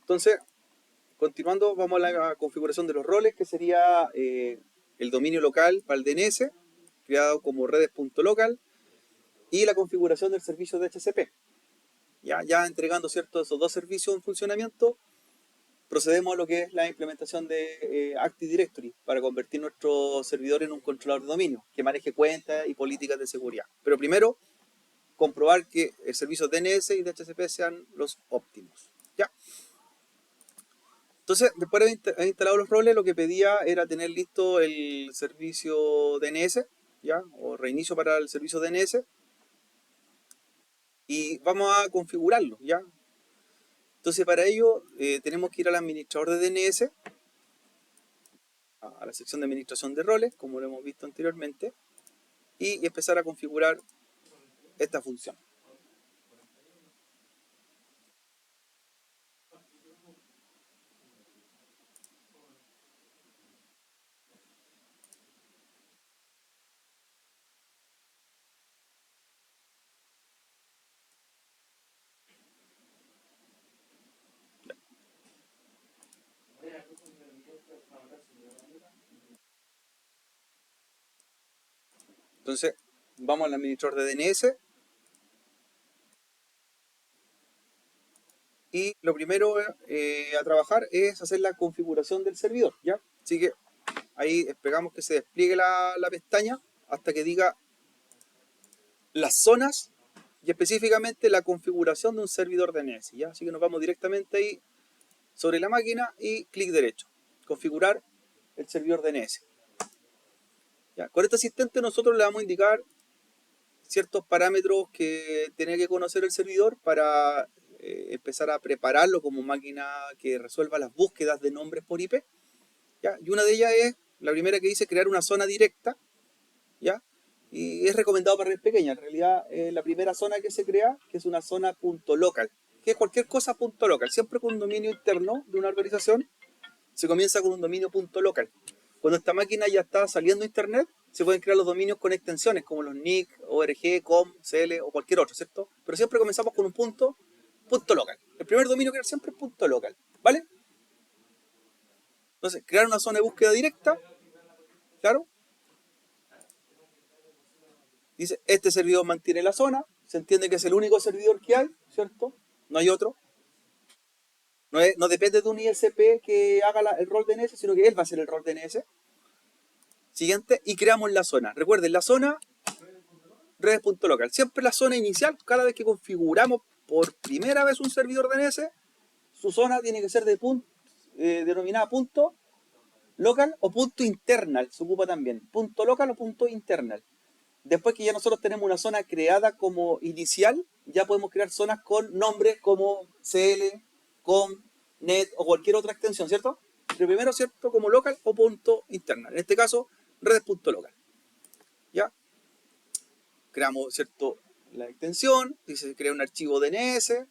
Entonces, continuando, vamos a la configuración de los roles, que sería el dominio local para el DNS, creado como redes.local, y la configuración del servicio de DHCP. Ya entregando, ¿cierto?, esos dos servicios en funcionamiento, procedemos a lo que es la implementación de Active Directory para convertir nuestro servidor en un controlador de dominio que maneje cuentas y políticas de seguridad. Pero primero, comprobar que el servicio DNS y DHCP sean los óptimos. ¿Ya? Entonces, después de haber instalado los roles, lo que pedía era tener listo el servicio DNS, ¿ya? O reinicio para el servicio DNS. Y vamos a configurarlo, ¿ya? Entonces, para ello, tenemos que ir al administrador de DNS, a la sección de administración de roles, como lo hemos visto anteriormente, y empezar a configurar esta función. Entonces, vamos al administrador de DNS. Y lo primero a trabajar es hacer la configuración del servidor, ¿ya? Así que ahí esperamos que se despliegue la pestaña hasta que diga las zonas y específicamente la configuración de un servidor DNS, ¿ya? Así que nos vamos directamente ahí sobre la máquina y clic derecho, configurar el servidor DNS. ¿Ya? Con este asistente nosotros le vamos a indicar ciertos parámetros que tiene que conocer el servidor para empezar a prepararlo como máquina que resuelva las búsquedas de nombres por IP, ¿ya? Y una de ellas es, la primera que dice crear una zona directa, ¿ya? Y es recomendado para redes pequeñas. En realidad, la primera zona que se crea, que es una zona .local, que es cualquier cosa .local. Siempre con un dominio interno de una organización, se comienza con un dominio .local. Cuando esta máquina ya está saliendo a internet, se pueden crear los dominios con extensiones como los NIC, ORG, COM, CL o cualquier otro, ¿cierto? Pero siempre comenzamos con un punto local. El primer dominio que siempre es .local, ¿vale? Entonces, crear una zona de búsqueda directa, claro. Dice, este servidor mantiene la zona, se entiende que es el único servidor que hay, ¿cierto? No hay otro. No depende de un ISP que haga el rol DNS, sino que él va a hacer el rol DNS. Siguiente, y creamos la zona. Recuerden, la zona redes.local. Siempre la zona inicial, cada vez que configuramos por primera vez un servidor DNS, su zona tiene que ser denominada punto local o punto internal, se ocupa también. Punto local o punto internal. Después que ya nosotros tenemos una zona creada como inicial, ya podemos crear zonas con nombres como CL, COM, NET o cualquier otra extensión, ¿cierto? Pero primero, ¿cierto? Como local o punto internal. En este caso, redes.local. ¿Ya? Creamos, ¿cierto?, la extensión, dice crea un archivo DNS,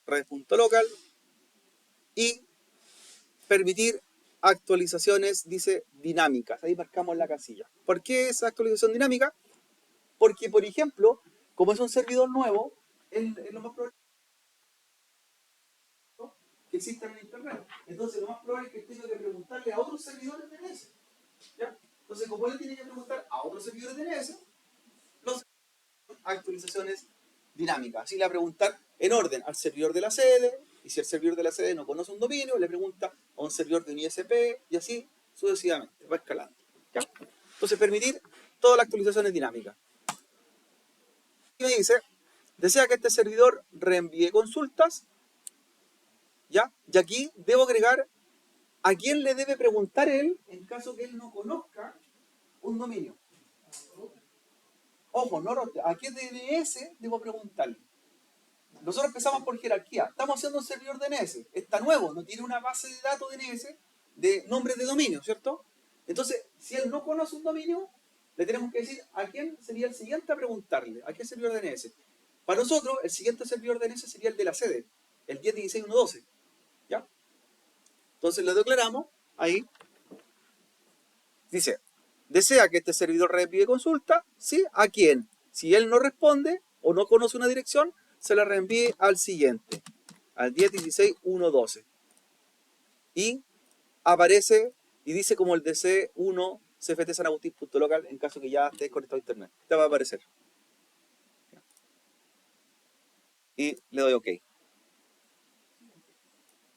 redes.local, y permitir actualizaciones, dice dinámicas. Ahí marcamos la casilla. ¿Por qué esa actualización dinámica? Porque, por ejemplo, como es un servidor nuevo, es lo más probable que exista en internet. Entonces, lo más probable es que tenga que preguntarle a otros servidores DNS. ¿Ya? Entonces, como él tiene que preguntar a otros servidores DNS, los actualizaciones dinámicas. Así le va a preguntar en orden al servidor de la sede, y si el servidor de la sede no conoce un dominio, le pregunta a un servidor de un ISP, y así sucesivamente, va escalando. ¿Ya? Entonces, permitir todas las actualizaciones dinámicas. Y me dice, desea que este servidor reenvíe consultas, ¿ya? Y aquí debo agregar a quién le debe preguntar él en caso que él no conozca un dominio. Ojo, no, ¿a qué DNS debo preguntarle? Nosotros empezamos por jerarquía. Estamos haciendo un servidor DNS. Está nuevo, no tiene una base de datos DNS de nombres de dominio, ¿cierto? Entonces, si él no conoce un dominio, le tenemos que decir a quién sería el siguiente a preguntarle. ¿A qué servidor DNS? Para nosotros, el siguiente servidor DNS sería el de la sede, el 10.16.1.12. ¿Ya? Entonces lo declaramos ahí. Dice, ¿desea que este servidor reenvíe consulta? Sí, ¿a quién? Si él no responde o no conoce una dirección, se la reenvíe al siguiente. al 10.16.1.12. Y aparece y dice como el DC1 CFT San Agustín.local en caso que ya estés conectado a internet. Te va a aparecer. Y le doy OK.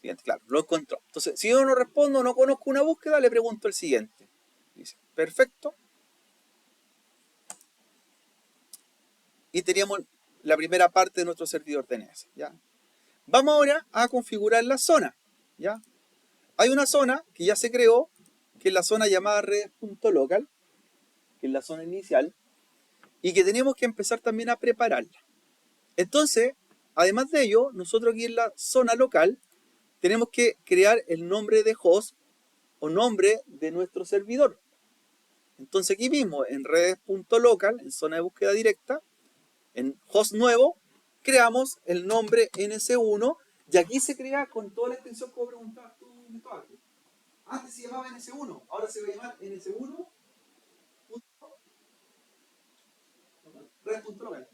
Siguiente, claro, lo encontró. Entonces, si yo no respondo, no conozco una búsqueda, le pregunto al siguiente. Dice, perfecto. Y teníamos la primera parte de nuestro servidor DNS. ¿Ya? Vamos ahora a configurar la zona. ¿Ya? Hay una zona que ya se creó, que es la zona llamada redes.local, que es la zona inicial, y que tenemos que empezar también a prepararla. Entonces, además de ello, nosotros aquí en la zona local tenemos que crear el nombre de host o nombre de nuestro servidor. Entonces aquí mismo, en redes.local, en zona de búsqueda directa, en host nuevo, creamos el nombre NS1 y aquí se crea con toda la extensión que preguntabas tú, Cristóbal. Antes se llamaba NS1, ahora se va a llamar NS1.red.local.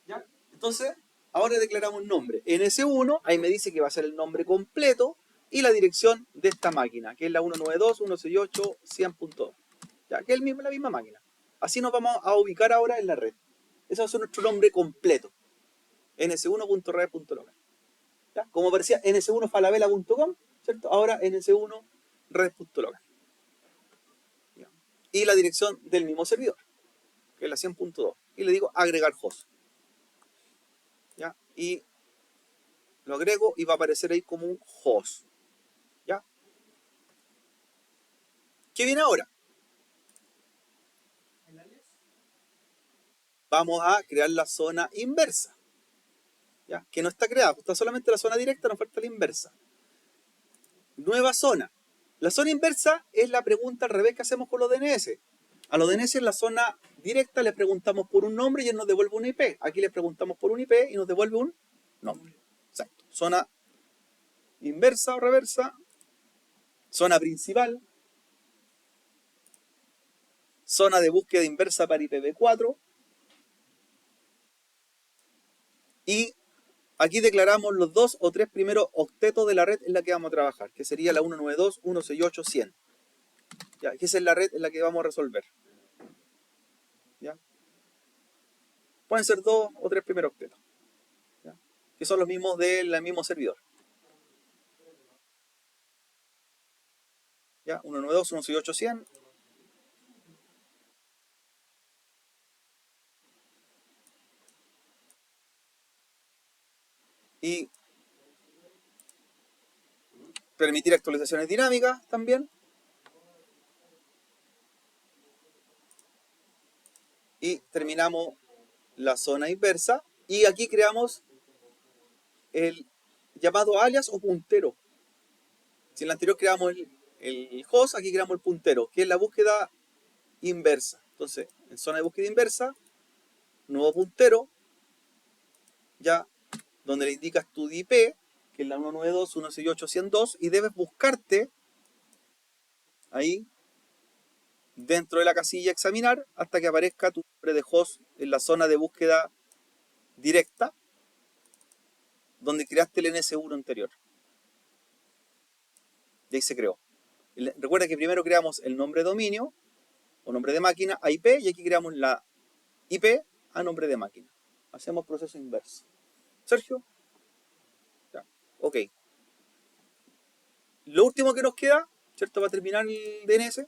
¿Ya? Entonces, ahora declaramos un nombre. NS1, ahí me dice que va a ser el nombre completo y la dirección de esta máquina, que es la 192.168.100.2. Ya, que es la misma máquina. Así nos vamos a ubicar ahora en la red. Ese va a ser nuestro nombre completo. ns1.red.local. ¿Ya? Como aparecía ns1falabella.com, ¿cierto? Ahora ns1red.local. Y la dirección del mismo servidor, que es la 100.2. Y le digo agregar host. ¿Ya? Y lo agrego y va a aparecer ahí como un host. ¿Ya? ¿Qué viene ahora? Vamos a crear la zona inversa. ¿Ya? Que no está creada, está solamente la zona directa, nos falta la inversa. Nueva zona. La zona inversa es la pregunta al revés que hacemos con los DNS. A los DNS en la zona directa le preguntamos por un nombre y él nos devuelve una IP. Aquí le preguntamos por un IP y nos devuelve un nombre. Exacto. Zona inversa o reversa. Zona principal. Zona de búsqueda inversa para IPv4. Y aquí declaramos los 2 o 3 primeros octetos de la red en la que vamos a trabajar, que sería la 192.168.100. ¿Ya? Que esa es la red en la que vamos a resolver. ¿Ya? Pueden ser 2 o 3 primeros octetos, ¿ya? Que son los mismos del mismo servidor. ¿Ya? 192.168.100. Y permitir actualizaciones dinámicas también. Y terminamos la zona inversa. Y aquí creamos el llamado alias o puntero. Si en la anterior creamos el host, aquí creamos el puntero, que es la búsqueda inversa. Entonces, en zona de búsqueda inversa, nuevo puntero, ya donde le indicas tu IP, que es la 192.168.102, y debes buscarte ahí dentro de la casilla examinar hasta que aparezca tu nombre de host en la zona de búsqueda directa donde creaste el NS1 anterior. Y ahí se creó. Recuerda que primero creamos el nombre de dominio o nombre de máquina a IP y aquí creamos la IP a nombre de máquina. Hacemos proceso inverso. Sergio. Ya. Ok. Lo último que nos queda, ¿cierto? Para terminar el DNS,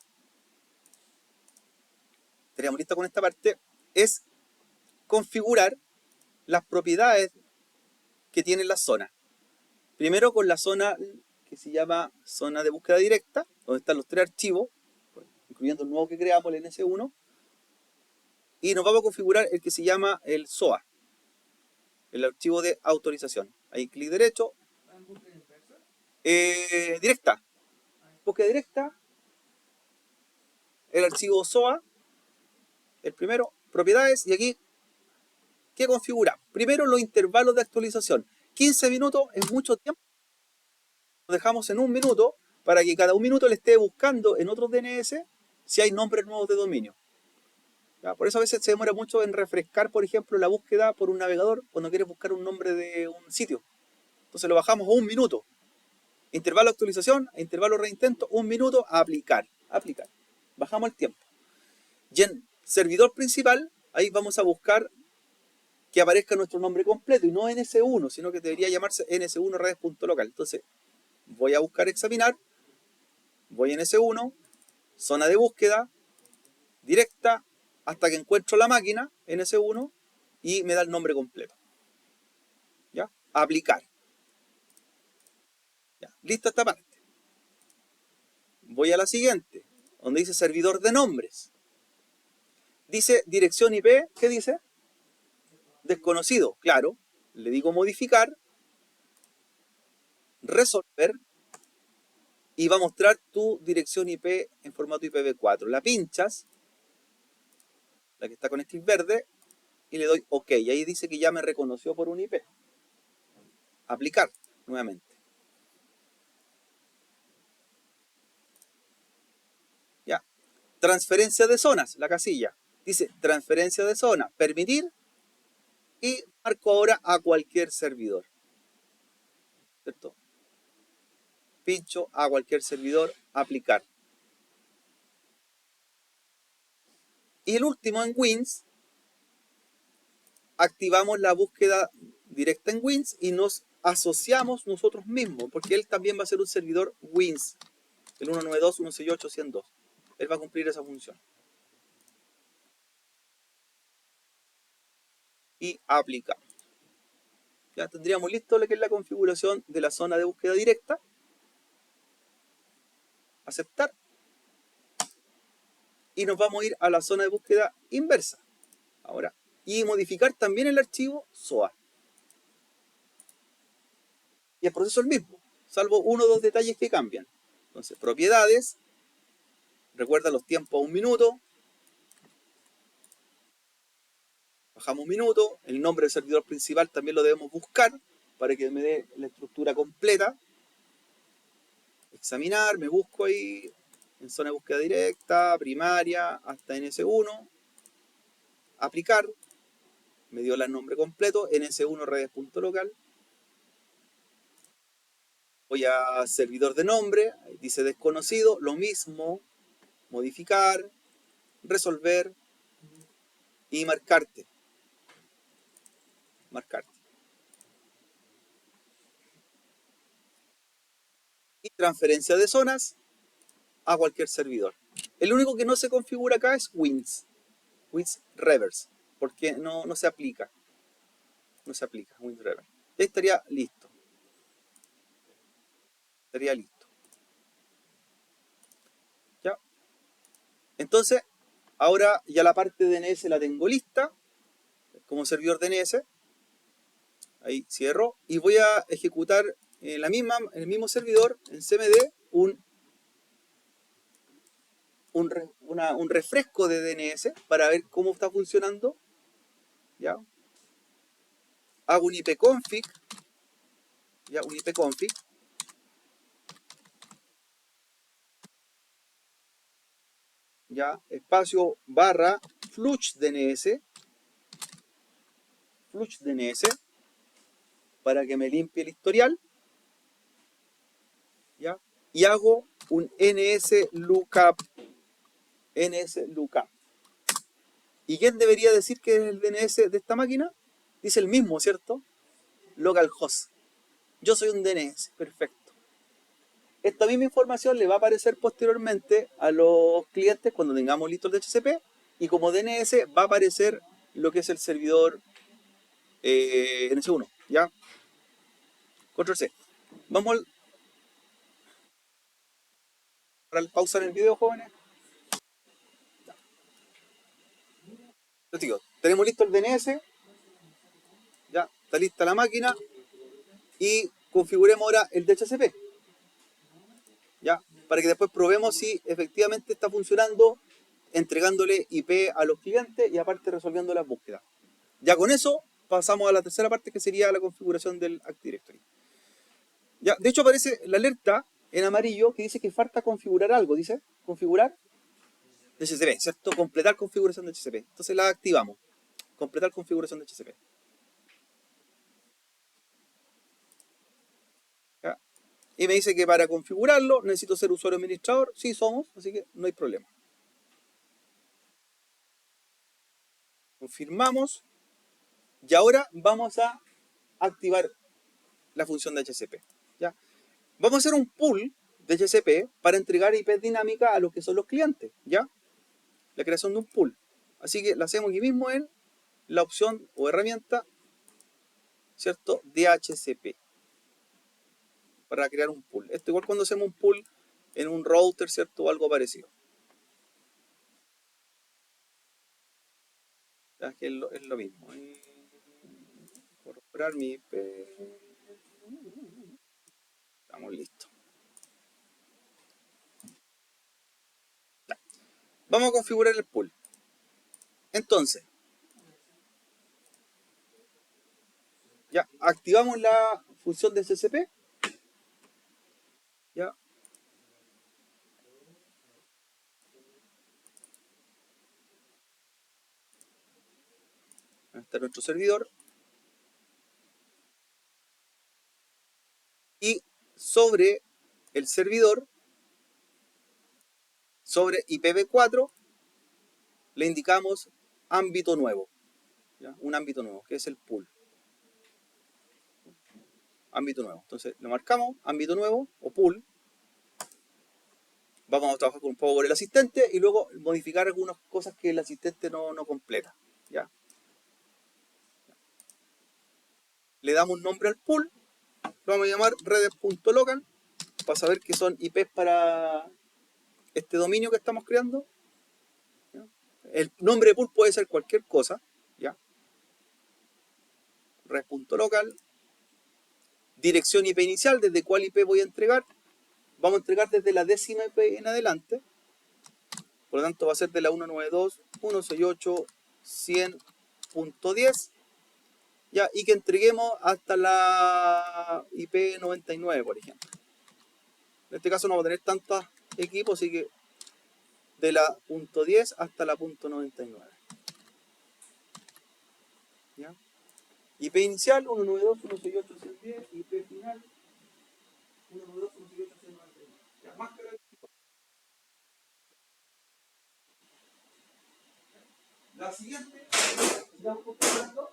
estaríamos listos con esta parte, es configurar las propiedades que tiene la zona. Primero con la zona que se llama zona de búsqueda directa, donde están los 3 archivos, incluyendo el nuevo que creamos, el NS1, y nos vamos a configurar el que se llama el SOA, el archivo de autorización. Ahí clic derecho, directa, búsqueda directa, el archivo SOA, el primero, propiedades, y aquí, ¿qué configuramos? Primero los intervalos de actualización. 15 minutos es mucho tiempo, lo dejamos en 1 minuto para que cada 1 minuto le esté buscando en otros DNS si hay nombres nuevos de dominio. ¿Ya? Por eso a veces se demora mucho en refrescar, por ejemplo, la búsqueda por un navegador cuando quieres buscar un nombre de un sitio. Entonces lo bajamos a 1 minuto. Intervalo de actualización, intervalo de reintento, 1 minuto, a aplicar. Aplicar. Bajamos el tiempo. Y en servidor principal, ahí vamos a buscar que aparezca nuestro nombre completo y no NS1, sino que debería llamarse NS1 redes.local. Entonces, voy a buscar examinar, voy a NS1, zona de búsqueda, directa, hasta que encuentro la máquina, NS1, y me da el nombre completo. ¿Ya? Aplicar. Ya. Lista esta parte. Voy a la siguiente, donde dice servidor de nombres. Dice dirección IP, ¿qué dice? Desconocido, claro. Le digo modificar, resolver, y va a mostrar tu dirección IP en formato IPv4. La pinchas, la que está con script verde, y le doy OK. Y ahí dice que ya me reconoció por un IP. Aplicar nuevamente. Ya. Transferencia de zonas, la casilla. Dice transferencia de zona, permitir, y marco ahora a cualquier servidor. ¿Cierto? Pincho a cualquier servidor, aplicar. Y el último en Wins, activamos la búsqueda directa en Wins y nos asociamos nosotros mismos, porque él también va a ser un servidor Wins, el 192.168.102. Él va a cumplir esa función. Y aplicamos. Ya tendríamos listo lo que es la configuración de la zona de búsqueda directa. Aceptar. Y nos vamos a ir a la zona de búsqueda inversa. Ahora. Y modificar también el archivo SOA. Y el proceso es el mismo, salvo uno o dos detalles que cambian. Entonces, propiedades. Recuerda los tiempos a 1 minuto. Bajamos 1 minuto. El nombre del servidor principal también lo debemos buscar para que me dé la estructura completa. Examinar, me busco ahí en zona de búsqueda directa, primaria, hasta NS1. Aplicar, me dio el nombre completo, NS1 redes.local. Voy a servidor de nombre, ahí dice desconocido, lo mismo, modificar, resolver y marcarte. Marcarte. Y transferencia de zonas a cualquier servidor. El único que no se configura acá es Wins Reverse, porque no se aplica. No se aplica Wins Reverse. Ya estaría listo. Estaría listo. ¿Ya? Entonces, ahora ya la parte de DNS la tengo lista, como servidor DNS. Ahí cierro. Y voy a ejecutar en el mismo servidor, en CMD, un refresco de DNS para ver cómo está funcionando. ¿Ya? Hago un ipconfig. ¿Ya? Un ipconfig. ¿Ya? Espacio barra fluxDNS. FluxDNS. Para que me limpie el historial. ¿Ya? Y hago un NSLOOKUP. NSLOOKUP. ¿Y quién debería decir que es el DNS de esta máquina? Dice el mismo, ¿cierto? Localhost. Yo soy un DNS, perfecto. Esta misma información le va a aparecer posteriormente a los clientes cuando tengamos listo el DHCP, y como DNS va a aparecer lo que es el servidor NS1, ¿ya? Control C. Vamos a pausar el video, jóvenes. Les digo, tenemos listo el DNS, ya está lista la máquina, y configuremos ahora el DHCP, ¿ya? Para que después probemos si efectivamente está funcionando, entregándole IP a los clientes y aparte resolviendo las búsquedas. Ya con eso pasamos a la tercera parte, que sería la configuración del Active Directory. Ya, de hecho aparece la alerta en amarillo que dice que falta configurar algo. Dice configurar DHCP, ¿cierto? Completar configuración de DHCP. Entonces la activamos. Completar configuración de DHCP. Y me dice que para configurarlo necesito ser usuario administrador. Sí, somos, así que no hay problema. Confirmamos. Y ahora vamos a activar la función de HCP. ¿Ya? Vamos a hacer un pool de HCP para entregar IP dinámica a los que son los clientes. ¿Ya? La creación de un pool. Así que la hacemos aquí mismo en la opción o herramienta, ¿cierto? De HCP. Para crear un pool. Esto igual cuando hacemos un pool en un router, ¿cierto? O algo parecido. Ya que es lo mismo. Incorporar mi IP. Estamos listos. Ya. Vamos a configurar el pool. Entonces, ya activamos la función de HCP. Ya. Ahí está nuestro servidor. Y sobre el servidor, sobre IPv4, le indicamos ámbito nuevo. ¿Ya? Un ámbito nuevo, que es el pool. Ámbito nuevo. Entonces lo marcamos, ámbito nuevo o pool. Vamos a trabajar un poco con el asistente y luego modificar algunas cosas que el asistente no completa. ¿Ya? Le damos nombre al pool, lo vamos a llamar redes.local para saber que son IPs para este dominio que estamos creando. ¿Ya? El nombre de pool puede ser cualquier cosa. ¿Ya? Red.local, dirección IP inicial, desde cuál IP voy a entregar. Vamos a entregar desde la 10ª IP en adelante. Por lo tanto va a ser de la 192.168.100.10. Ya, y que entreguemos hasta la IP 99, por ejemplo. En este caso no vamos a tener tantos equipos, así que de la .10 hasta la .99. ¿Ya? IP inicial 192.168.110, IP final 192.168.199. Ya, más que la siguiente, sigamos configurando.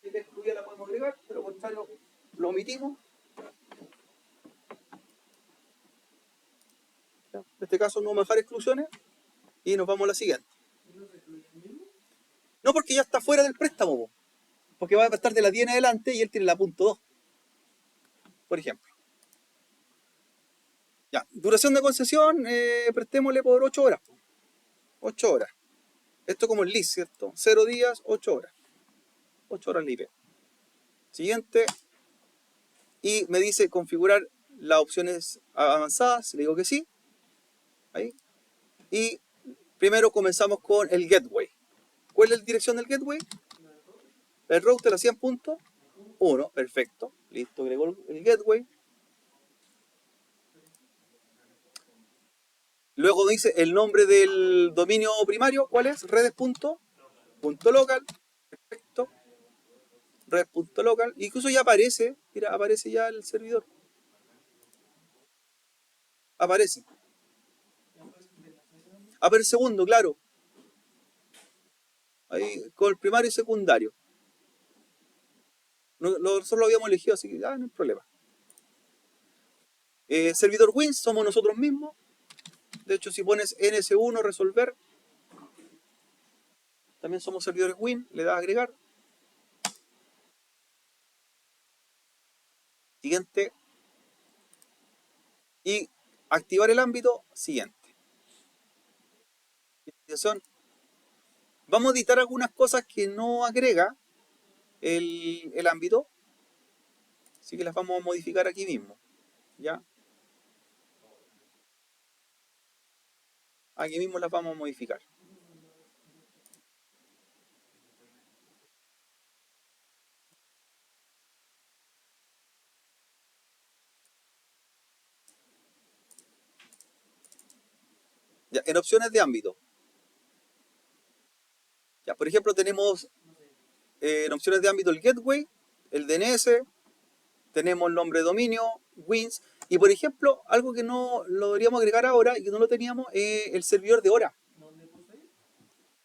Y esta excluida la podemos agregar, pero contrario lo omitimos. ¿Ya? En este caso no vamos a dejar exclusiones y nos vamos a la siguiente. No, porque ya está fuera del préstamo, porque va a estar de la 10 en adelante y él tiene la .2, por ejemplo. Ya, duración de concesión, prestémosle por 8 horas. 8 horas. Esto como el lease, ¿cierto? 0 días, 8 horas. 8 horas libre. Siguiente. Y me dice configurar las opciones avanzadas. Le digo que sí. Ahí. Y primero comenzamos con el gateway. ¿Cuál es la dirección del gateway? El router a 100.1. Perfecto. Listo, agregó el gateway. Luego dice el nombre del dominio primario. ¿Cuál es? Redes.local. Perfecto. Red.local. Incluso ya aparece. Mira, aparece ya el servidor. Aparece. Aparece el segundo, claro. Ahí con el primario y secundario. Nosotros lo habíamos elegido, así que no hay problema. Servidor Wins somos nosotros mismos. De hecho, si pones ns1 resolver, también somos servidores Win. Le das a agregar. Siguiente. Y activar el ámbito. Siguiente. Vamos a editar algunas cosas que no agrega el ámbito. Así que las vamos a modificar aquí mismo. ¿Ya? Aquí mismo las vamos a modificar. Ya, en opciones de ámbito. Ya, por ejemplo, tenemos en opciones de ámbito el gateway, el DNS, tenemos el nombre de dominio, wins, y por ejemplo, algo que no lo deberíamos agregar ahora y que no lo teníamos, el servidor de hora.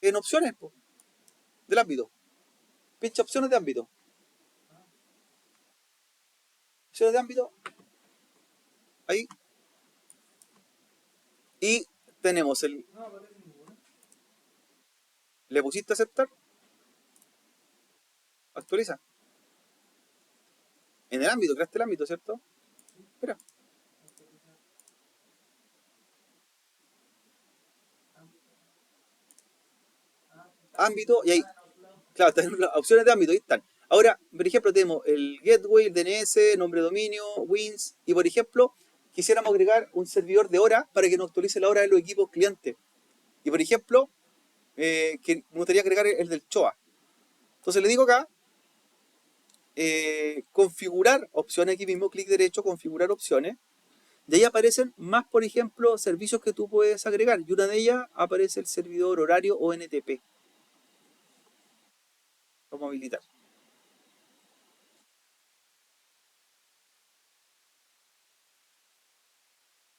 En opciones po, del ámbito. Pincha opciones de ámbito. Opciones de ámbito, ahí. Y tenemos el... ¿Le pusiste a aceptar? Actualiza. En el ámbito, creaste el ámbito, ¿cierto? Espera. Ámbito, y ahí, claro, tenemos las opciones de ámbito, ahí están. Ahora, por ejemplo, tenemos el gateway, el DNS, nombre de dominio, wins, y por ejemplo, quisiéramos agregar un servidor de hora para que nos actualice la hora de los equipos clientes. Y por ejemplo, que me gustaría agregar el del CHOA. Entonces le digo acá, configurar opciones, aquí mismo, clic derecho, configurar opciones. De ahí aparecen más, por ejemplo, servicios que tú puedes agregar. Y una de ellas aparece el servidor horario o NTP. Vamos a habilitar.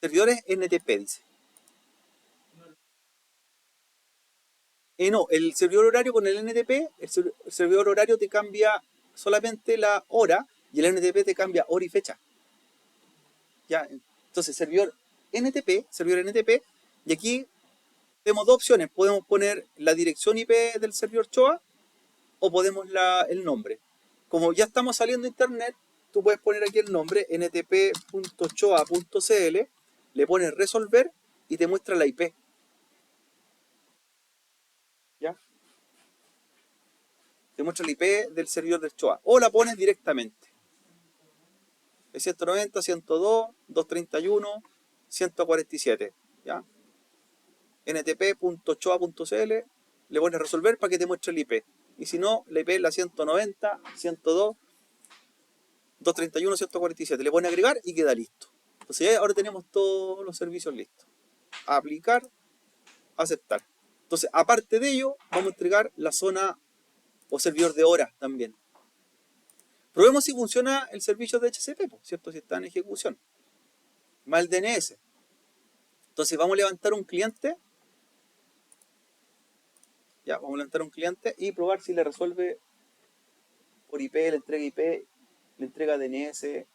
Servidores NTP, dice. No, el servidor horario con el NTP, el servidor horario te cambia solamente la hora y el NTP te cambia hora y fecha. ¿Ya? Entonces, servidor NTP, y aquí tenemos dos opciones. Podemos poner la dirección IP del servidor CHOA o podemos el nombre. Como ya estamos saliendo a internet, tú puedes poner aquí el nombre ntp.choa.cl, le pones resolver y te muestra la IP. ¿Ya? Te muestra la IP del servidor del CHOA. O la pones directamente. Es 190, 102, 231, 147. ¿Ya? ntp.choa.cl, le pones resolver para que te muestre el IP. Y si no, la IP es la 190, 102, 231, 147. Le pones agregar y queda listo. Entonces ya ahora tenemos todos los servicios listos. Aplicar, aceptar. Entonces, aparte de ello, vamos a entregar la zona o servidor de horas también. Probemos si funciona el servicio de HCP, ¿cierto? Si está en ejecución. Más el DNS. Entonces vamos a levantar un cliente. Ya, vamos a levantar un cliente y probar si le resuelve por IP, le entrega IP, le entrega DNS,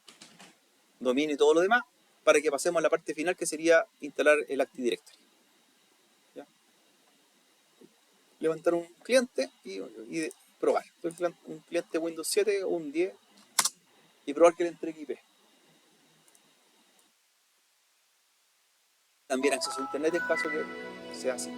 dominio y todo lo demás, para que pasemos a la parte final que sería instalar el Active Directory. ¿Ya? Levantar un cliente y probar. Un cliente Windows 7 o un 10 y probar que le entregue IP. También acceso a internet en caso que sea así.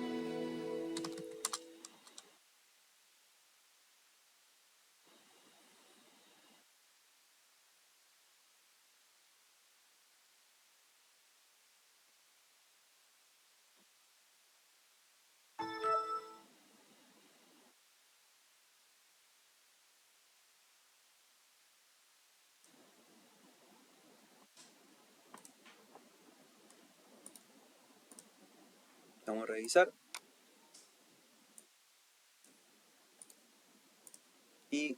Vamos a revisar. Y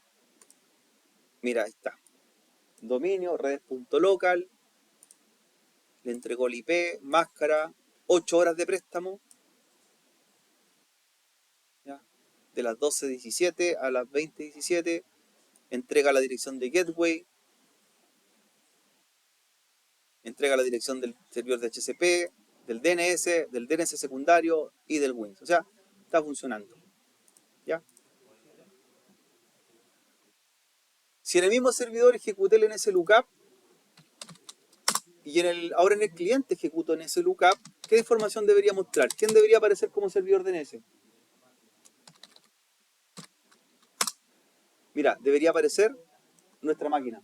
mira, ahí está. Dominio, redes.local, le entregó el IP, máscara, 8 horas de préstamo, ¿ya? De las 12:17 a las 20:17, entrega la dirección de Gateway, entrega la dirección del servidor de HCP, del DNS secundario y del Wins. O sea, está funcionando. ¿Ya? Si en el mismo servidor ejecuté el NS Lookup y ahora en el cliente ejecuto NS Lookup, ¿qué información debería mostrar? ¿Quién debería aparecer como servidor DNS? Mira, debería aparecer nuestra máquina,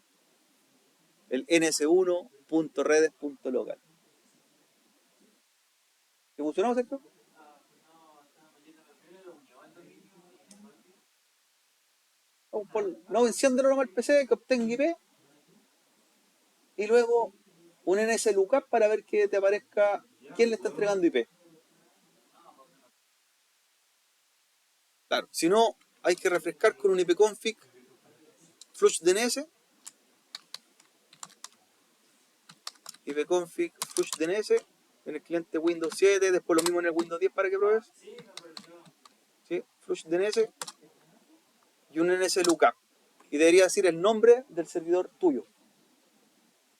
el ns1.redes.local. ¿Te funcionó, cierto? No, enciéndelo nomás el PC, que obtenga IP y luego un NS Lookup para ver que te aparezca quién le está entregando IP. Claro, si no, hay que refrescar con un ipconfig flush DNS, ipconfig flush DNS en el cliente Windows 7, después lo mismo en el Windows 10 para que pruebes. ¿Sí? Flush DNS y un NS lookup. Y debería decir el nombre del servidor tuyo.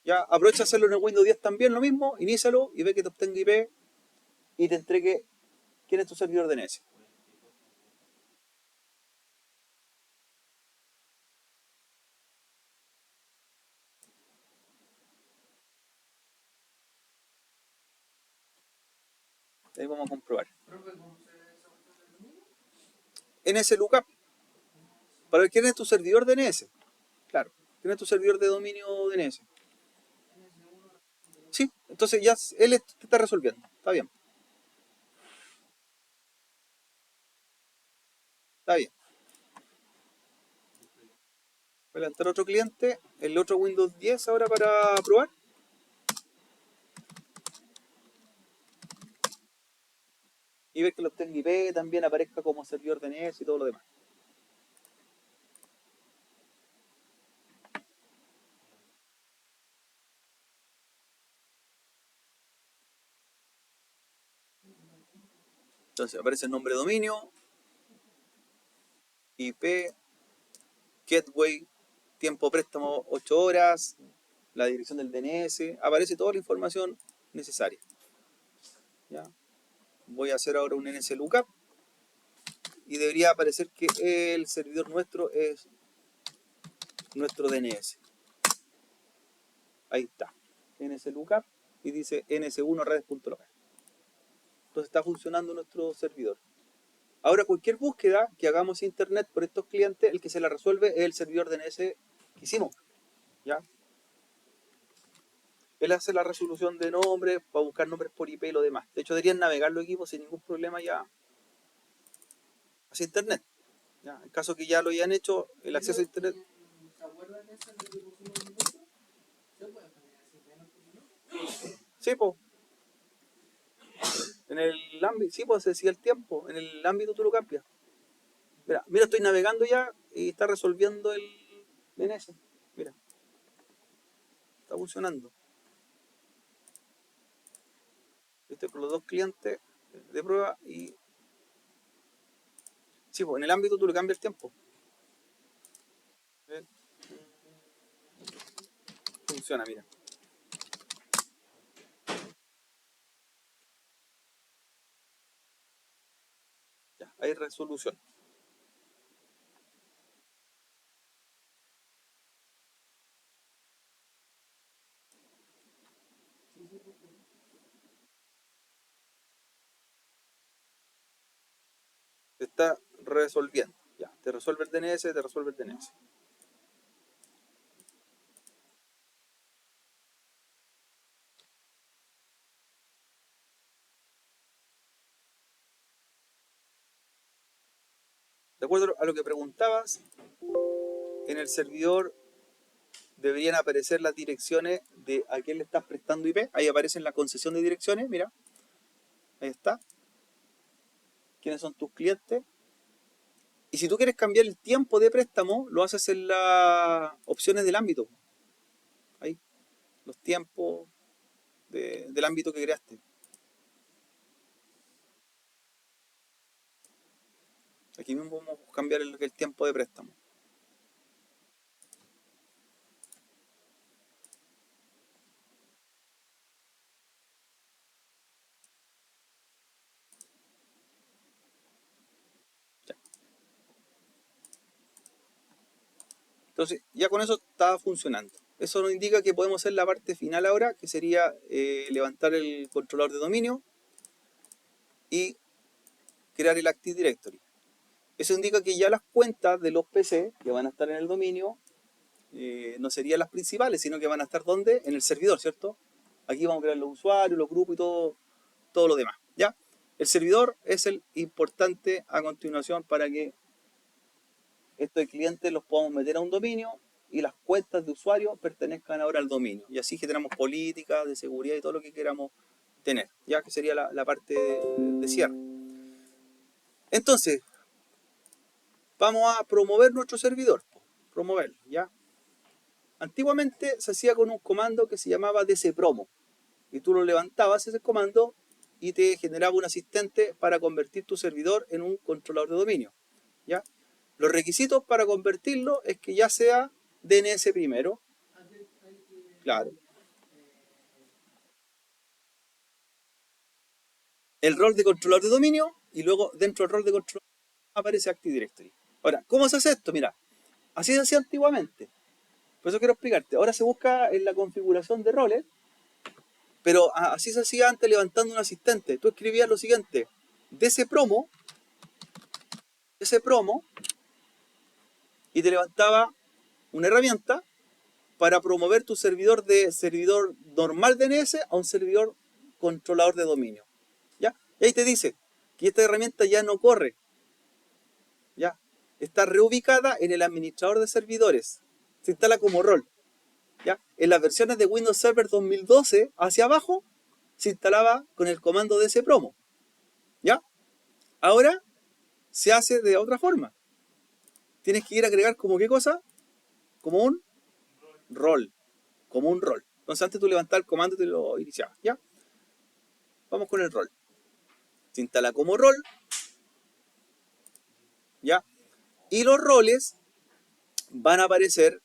Ya aprovecha hacerlo en el Windows 10 también, lo mismo, inícialo y ve que te obtenga IP y te entregue quién es tu servidor DNS. Ahí vamos a comprobar. NS lookup. Para ver quién es tu servidor DNS. Claro, quién es tu servidor de dominio DNS. Sí, entonces ya él te está resolviendo. Está bien. Está bien. Voy a levantar otro cliente, el otro Windows 10 ahora para probar. Y ver que lo obtenga IP, también aparezca como servidor DNS y todo lo demás. Entonces aparece el nombre de dominio, IP, gateway, tiempo préstamo 8 horas, la dirección del DNS, aparece toda la información necesaria. ¿Ya? Voy a hacer ahora un NS lookup y debería aparecer que el servidor nuestro es nuestro DNS. Ahí está, NS lookup y dice ns1 redes.local. Entonces está funcionando nuestro servidor. Ahora cualquier búsqueda que hagamos en internet por estos clientes, el que se la resuelve es el servidor DNS que hicimos. ¿Ya? Él hace la resolución de nombres para buscar nombres por IP y lo demás. De hecho, deberían navegar los equipos sin ningún problema ya hacia internet. ¿Ya? En caso que ya lo hayan hecho, el acceso a internet. Sí, pues. En el ámbito, sí, pues se decía el tiempo. En el ámbito tú lo cambias. Mira, estoy navegando ya y está resolviendo el DNS. Mira, está funcionando. Estoy con los dos clientes de prueba y. Sí, pues en el ámbito tú lo cambias el tiempo. Funciona, mira. Ya, hay resolución. Te está resolviendo. Ya, te resuelve el DNS, te resuelve el DNS. De acuerdo a lo que preguntabas, en el servidor deberían aparecer las direcciones de a quién le estás prestando IP. Ahí aparecen la concesión de direcciones, mira. Ahí está. ¿Quiénes son tus clientes? Y si tú quieres cambiar el tiempo de préstamo, lo haces en las opciones del ámbito. Ahí, los tiempos del ámbito que creaste. Aquí mismo vamos a cambiar el tiempo de préstamo. Ya. Entonces, ya con eso está funcionando. Eso nos indica que podemos hacer la parte final ahora, que sería levantar el controlador de dominio y crear el Active Directory. Eso indica que ya las cuentas de los PC que van a estar en el dominio no serían las principales, sino que van a estar ¿dónde? En el servidor, ¿cierto? Aquí vamos a crear los usuarios, los grupos y todo lo demás. ¿Ya? El servidor es el importante a continuación para que estos clientes los podamos meter a un dominio y las cuentas de usuario pertenezcan ahora al dominio. Y así generamos políticas de seguridad y todo lo que queramos tener, ya que sería la parte de cierre. Entonces, vamos a promover nuestro servidor. Promoverlo, ¿ya? Antiguamente se hacía con un comando que se llamaba dcpromo. Y tú lo levantabas ese comando y te generaba un asistente para convertir tu servidor en un controlador de dominio, ¿ya? Los requisitos para convertirlo es que ya sea DNS primero. Claro. El rol de controlador de dominio y luego dentro del rol de controlador aparece Active Directory. Ahora, ¿cómo se hace esto? Mira, así se hacía antiguamente. Por eso quiero explicarte. Ahora se busca en la configuración de roles, pero así se hacía antes levantando un asistente. Tú escribías lo siguiente: dcpromo, y te levantaba una herramienta para promover tu servidor de servidor normal DNS a un servidor controlador de dominio. ¿Ya? Y ahí te dice que esta herramienta ya no corre. ¿Ya? Está reubicada en el administrador de servidores. Se instala como rol. ¿Ya? En las versiones de Windows Server 2012 hacia abajo se instalaba con el comando dcpromo. ¿Ya? Ahora se hace de otra forma. Tienes que ir a agregar como qué cosa? Como un rol. Como un rol. Entonces antes tú levantabas el comando y te lo iniciabas. ¿Ya? Vamos con el rol. Se instala como rol. ¿Ya? Y los roles van a aparecer,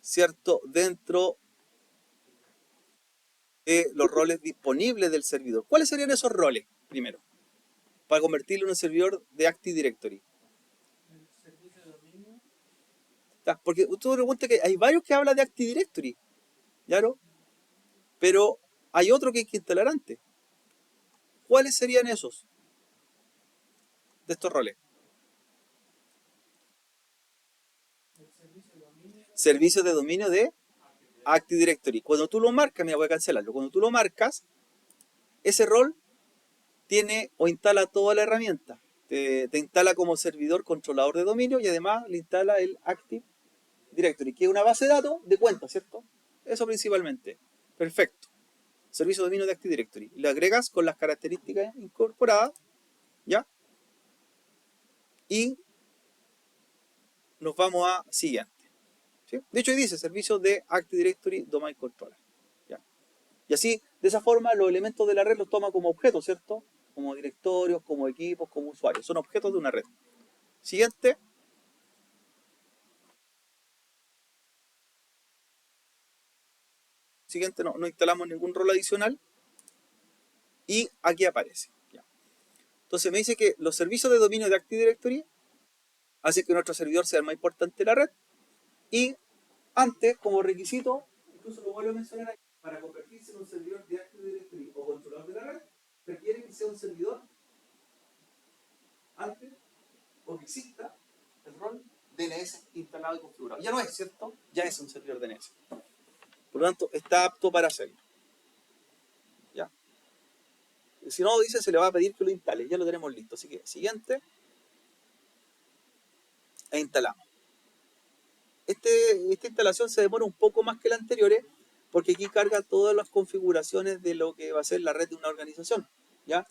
¿cierto?, dentro de los roles disponibles del servidor. ¿Cuáles serían esos roles? Primero, para convertirlo en un servidor de Active Directory. Porque tú te preguntas que hay varios que hablan de Active Directory, ¿claro? Pero hay otro que hay que instalar antes. ¿Cuáles serían esos de estos roles? Servicios de dominio de Active Directory. Cuando tú lo marcas, mira, voy a cancelarlo. Cuando tú lo marcas, ese rol tiene o instala toda la herramienta. Te instala como servidor controlador de dominio y además le instala el Active Directory, que es una base de datos de cuentas, ¿cierto? Eso principalmente. Perfecto. Servicio de dominio de Active Directory. Le agregas con las características incorporadas, ¿ya? Y nos vamos a siguiente. ¿Sí? De hecho, ahí dice servicio de Active Directory Domain Controller. ¿Ya? Y así, de esa forma, los elementos de la red los toma como objetos, ¿cierto? Como directorios, como equipos, como usuarios. Son objetos de una red. Siguiente. Siguiente, no instalamos ningún rol adicional. Y aquí aparece. ¿Ya? Entonces me dice que los servicios de dominio de Active Directory hacen que nuestro servidor sea el más importante de la red. Y antes, como requisito, incluso lo vuelvo a mencionar aquí, para convertirse en un servidor de Active Directory o controlador de la red, requiere que sea un servidor antes o que exista el rol DNS instalado y configurado. Ya no es, ¿cierto? Ya es un servidor DNS. Por lo tanto, está apto para hacerlo. ¿Ya? Si no, dice, se le va a pedir que lo instale. Ya lo tenemos listo. Así que, siguiente. E instalamos. Esta instalación se demora un poco más que la anterior, porque aquí carga todas las configuraciones de lo que va a ser la red de una organización, ¿ya?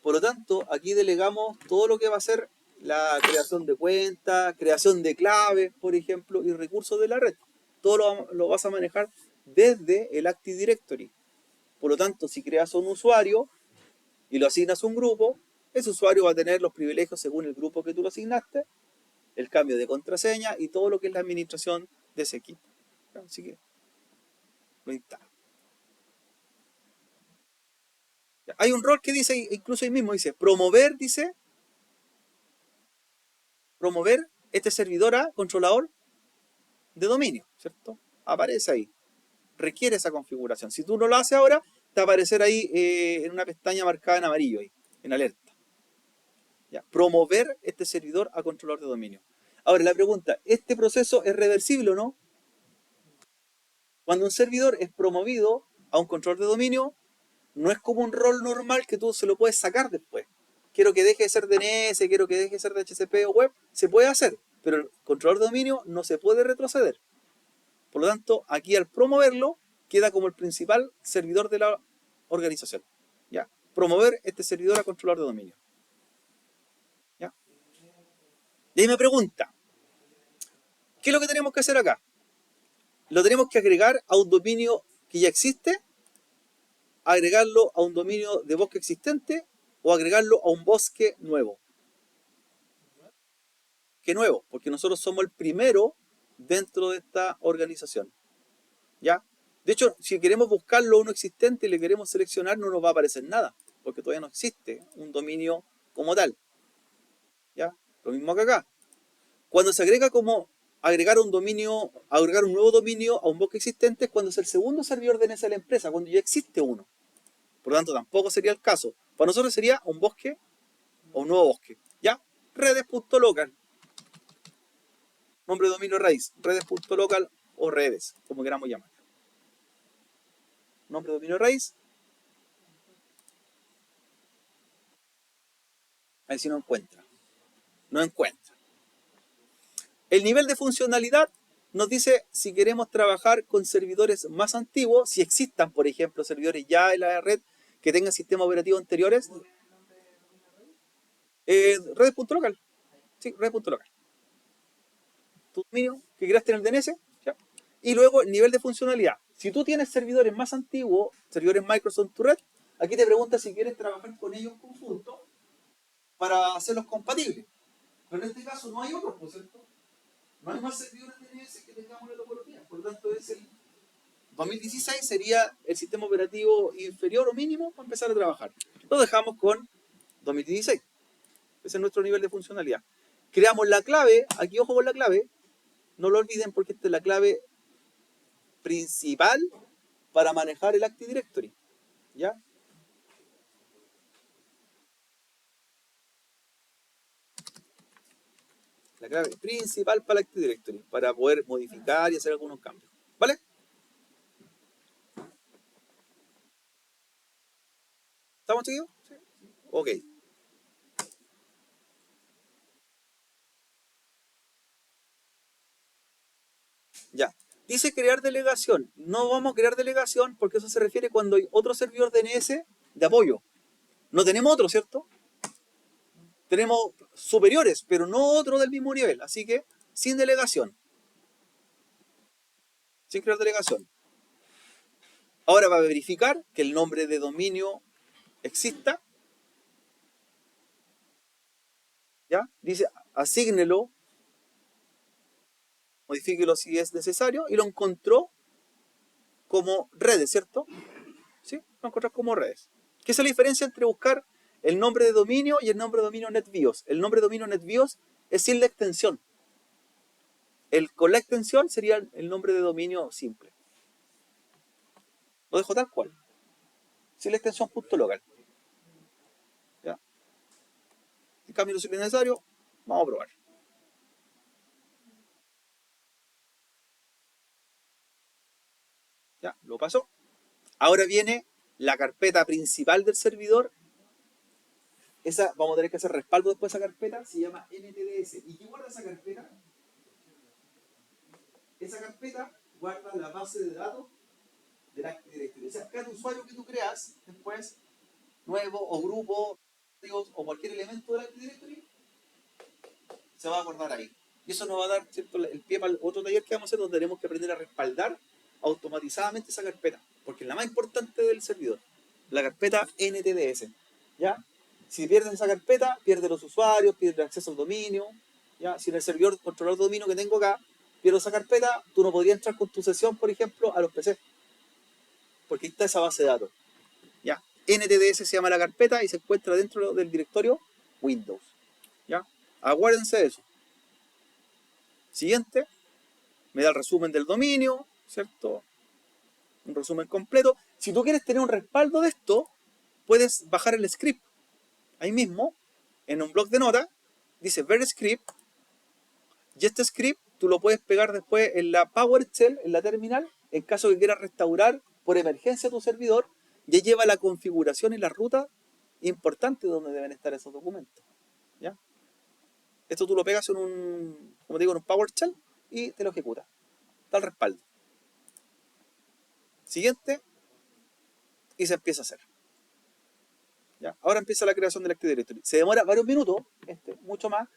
Por lo tanto, aquí delegamos todo lo que va a ser la creación de cuentas, creación de claves, por ejemplo, y recursos de la red. Todo lo vas a manejar desde el Active Directory. Por lo tanto, si creas un usuario y lo asignas a un grupo, ese usuario va a tener los privilegios según el grupo que tú lo asignaste, el cambio de contraseña y todo lo que es la administración de ese equipo. Así que lo instalo. Hay un rol que dice, incluso ahí mismo dice, promover este servidor a controlador de dominio, ¿cierto? Aparece ahí. Requiere esa configuración. Si tú no lo haces ahora, te va a aparecer ahí en una pestaña marcada en amarillo, ahí, en alerta. ¿Ya? Promover este servidor a controlador de dominio. Ahora, la pregunta, ¿este proceso es reversible o no? Cuando un servidor es promovido a un controlador de dominio, no es como un rol normal que tú se lo puedes sacar después. Quiero que deje de ser DNS, quiero que deje de ser DHCP o web, se puede hacer, pero el controlador de dominio no se puede retroceder. Por lo tanto, aquí al promoverlo, queda como el principal servidor de la organización. ¿Ya? Promover este servidor a controlador de dominio. ¿Ya? Y ahí me pregunta, ¿qué es lo que tenemos que hacer acá? ¿Lo tenemos que agregar a un dominio que ya existe? ¿Agregarlo a un dominio de bosque existente? ¿O agregarlo a un bosque nuevo? ¿Qué nuevo? Porque nosotros somos el primero dentro de esta organización. ¿Ya? De hecho, si queremos buscarlo a uno existente y le queremos seleccionar, no nos va a aparecer nada, porque todavía no existe un dominio como tal. ¿Ya? Lo mismo que acá. Cuando se agrega como agregar un dominio, agregar un nuevo dominio a un bosque existente es cuando es el segundo servidor DNS de la empresa, cuando ya existe uno. Por lo tanto, tampoco sería el caso. Para nosotros sería un bosque o un nuevo bosque. ¿Ya? Redes.local. Nombre de dominio raíz. Redes.local o redes, como queramos llamar. Nombre de dominio raíz. Ahí sí no encuentra. No encuentra. El nivel de funcionalidad nos dice si queremos trabajar con servidores más antiguos, si existan, por ejemplo, servidores ya en la red que tengan sistemas operativos anteriores. Redes.local. Sí, redes.local. Tu dominio que creaste en el DNS. ¿Ya? Y luego el nivel de funcionalidad. Si tú tienes servidores más antiguos, servidores Microsoft en tu red, aquí te pregunta si quieres trabajar con ellos conjuntos para hacerlos compatibles. Pero en este caso no hay otros, ¿por cierto? No hay más servidores DNS que tengamos la topología. Por lo tanto, es el 2016 sería el sistema operativo inferior o mínimo para empezar a trabajar. Lo dejamos con 2016. Ese es nuestro nivel de funcionalidad. Creamos la clave, aquí ojo con la clave, no lo olviden porque esta es la clave principal para manejar el Active Directory. ¿Ya? La clave principal para el Active Directory, para poder modificar y hacer algunos cambios. ¿Vale? ¿Estamos seguidos? Sí. Ok. Ya. Dice crear delegación. No vamos a crear delegación porque eso se refiere cuando hay otro servidor DNS de apoyo. No tenemos otro, ¿cierto? Tenemos superiores, pero no otro del mismo nivel. Así que sin delegación. Sin crear delegación. Ahora va a verificar que el nombre de dominio exista. ¿Ya? Dice asígnelo, modifíquelo si es necesario. Y lo encontró como redes, ¿cierto? ¿Sí? Lo encontró como redes. ¿Qué es la diferencia entre buscar el nombre de dominio y el nombre de dominio NetBIOS? El nombre de dominio NetBIOS es sin la extensión. Con la extensión sería el nombre de dominio simple. Lo dejo tal cual. Sin la extensión .local. ¿Ya? En cambio, si es necesario, vamos a probar. ¿Ya? Lo pasó. Ahora viene la carpeta principal del servidor. Esa vamos a tener que hacer respaldo después de esa carpeta. Se llama NTDS. ¿Y qué guarda esa carpeta? Esa carpeta guarda la base de datos del Active Directory. O sea, cada usuario que tú creas después, nuevo o grupo, o cualquier elemento del Active Directory, se va a guardar ahí. Y eso nos va a dar, ¿cierto?, el pie para el otro taller que vamos a hacer, donde tenemos que aprender a respaldar automatizadamente esa carpeta, porque es la más importante del servidor, la carpeta NTDS. ¿Ya? Si pierdes esa carpeta, pierdes los usuarios, pierdes el acceso al dominio. ¿Ya? Si en el servidor controlador de dominio que tengo acá, pierdo esa carpeta, tú no podrías entrar con tu sesión, por ejemplo, a los PC, porque ahí está esa base de datos. ¿Ya? NTDS se llama la carpeta y se encuentra dentro del directorio Windows. ¿Ya? Acuérdense de eso. Siguiente, me da el resumen del dominio, ¿cierto? Un resumen completo. Si tú quieres tener un respaldo de esto, puedes bajar el script. Ahí mismo, en un bloc de notas, dice ver script, y este script tú lo puedes pegar después en la PowerShell, en la terminal, en caso que quieras restaurar por emergencia tu servidor, ya lleva la configuración y la ruta importante donde deben estar esos documentos. ¿Ya? Esto tú lo pegas en un, como te digo, en un PowerShell y te lo ejecuta. Da el respaldo. Siguiente, y se empieza a hacer. ¿Ya? Ahora empieza la creación del Active Directory. Se demora varios minutos, mucho más,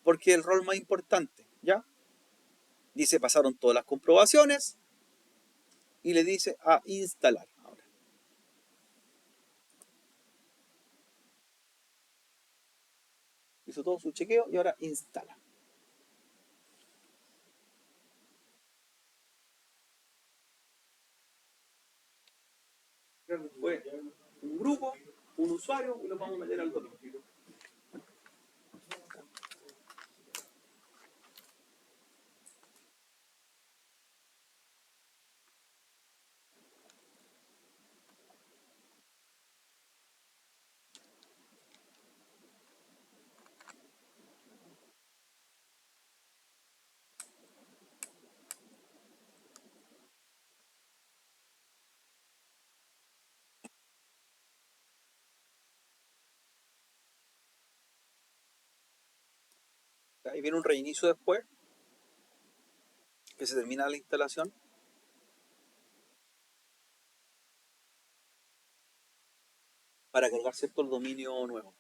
porque es el rol más importante, ¿ya? Dice, pasaron todas las comprobaciones y le dice a instalar. Ahora, hizo todo su chequeo y ahora instala. Fue un grupo, un usuario y lo vamos a meter al dominio. Ahí viene un reinicio después, que se termina la instalación para cargar cierto el dominio nuevo.